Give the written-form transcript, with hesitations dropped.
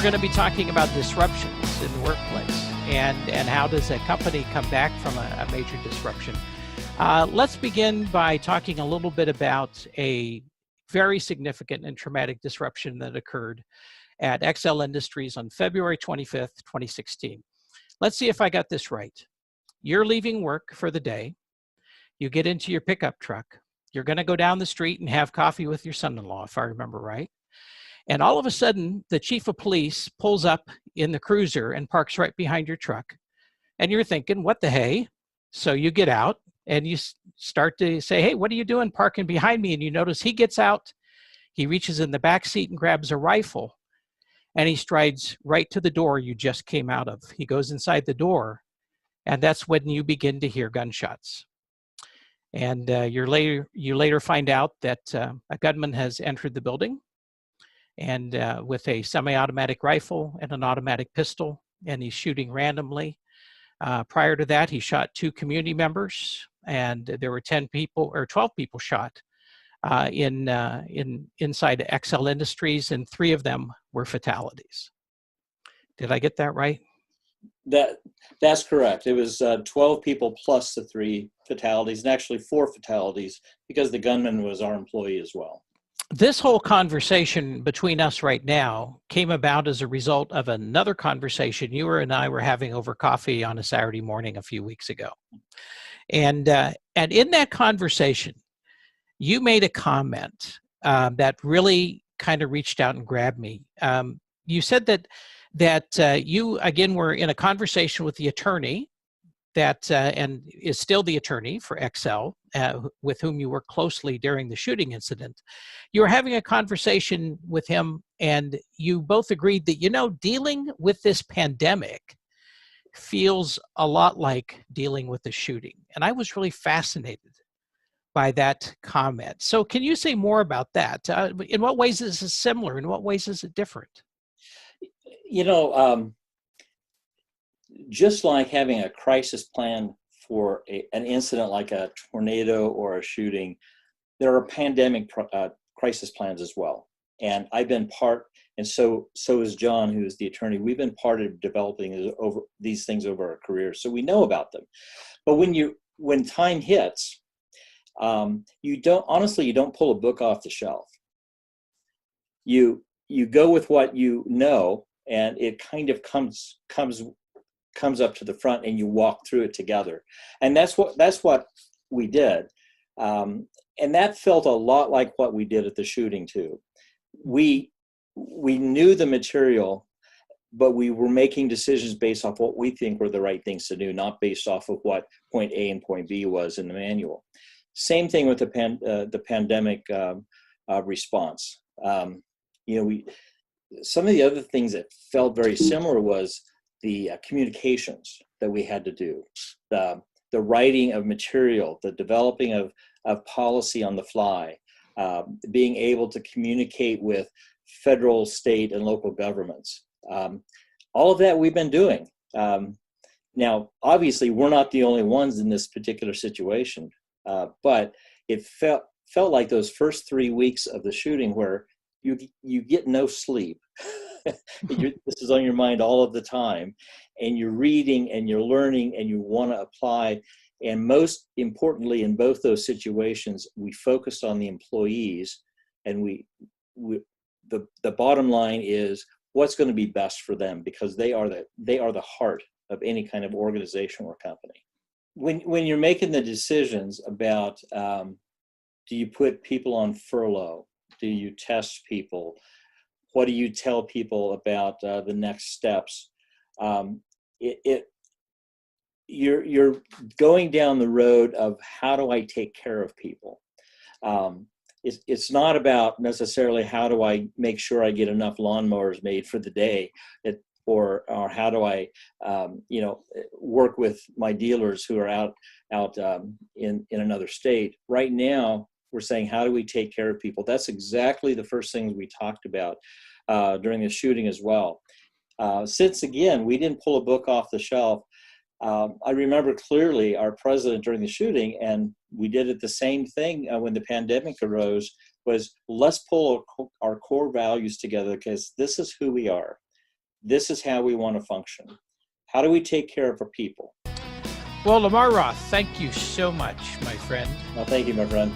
going to be talking about disruptions in the workplace and how does a company come back from a major disruption. Let's begin by talking a little bit about a very significant and traumatic disruption that occurred at XL Industries on February 25th, 2016. Let's see if I got this right. You're leaving work for the day. You get into your pickup truck. You're going to go down the street and have coffee with your son-in-law, if I remember right. And all of a sudden, the chief of police pulls up in the cruiser and parks right behind your truck. And you're thinking, what the hey? So you get out and you start to say, hey, what are you doing parking behind me? And you notice he gets out, he reaches in the back seat and grabs a rifle, and he strides right to the door you just came out of. He goes inside the door, and that's when you begin to hear gunshots. And you later find out that a gunman has entered the building, and with a semi-automatic rifle and an automatic pistol, and he's shooting randomly. Prior to that, he shot 2 community members, and there were 10 people or 12 people shot inside XL Industries, and 3 of them were fatalities. Did I get that right? That's correct. It was 12 people plus the 3 fatalities, and actually 4 fatalities because the gunman was our employee as well. This whole conversation between us right now came about as a result of another conversation you and I were having over coffee on a Saturday morning a few weeks ago. And in that conversation, you made a comment that really kind of reached out and grabbed me. You said that you, again, were in a conversation with the attorney that and is still the attorney for XL, with whom you worked closely during the shooting incident. You were having a conversation with him, and you both agreed that, dealing with this pandemic feels a lot like dealing with a shooting. And I was really fascinated by that comment. So can you say more about that? In what ways is it similar? In what ways is it different? Just like having a crisis plan for an incident like a tornado or a shooting, there are pandemic crisis plans as well. And I've been part, and so is John, who is the attorney. We've been part of developing these things over our careers, so we know about them. But when time hits, you don't pull a book off the shelf. You go with what you know, and it kind of comes up to the front, and you walk through it together. And that's what we did. And that felt a lot like what we did at the shooting too. We knew the material, but we were making decisions based off what we think were the right things to do, not based off of what point A and point B was in the manual. Same thing with the pandemic response. Some of the other things that felt very similar was the communications that we had to do, the writing of material, the developing of policy on the fly, being able to communicate with federal, state, and local governments. All of that we've been doing. Now, obviously, we're not the only ones in this particular situation, but it felt like those first 3 weeks of the shooting where you get no sleep. This is on your mind all of the time, and you're reading and you're learning and you want to apply. And most importantly, in both those situations, we focused on the employees, and the bottom line is what's going to be best for them, because they are the heart of any kind of organization or company. When you're making the decisions about do you put people on furlough, do you test people, what do you tell people about the next steps? You're going down the road of how do I take care of people? It's not about necessarily how do I make sure I get enough lawnmowers made for the day, or how do I work with my dealers who are out in another state. Right now, we're saying, how do we take care of people? That's exactly the first things we talked about during the shooting as well. Since, again, we didn't pull a book off the shelf, I remember clearly our president during the shooting, and we did it the same thing when the pandemic arose, was let's pull our core values together, because this is who we are. this is how we want to function. How do we take care of our people? Well, Lamar Roth, thank you so much, my friend. Well, thank you, my friend.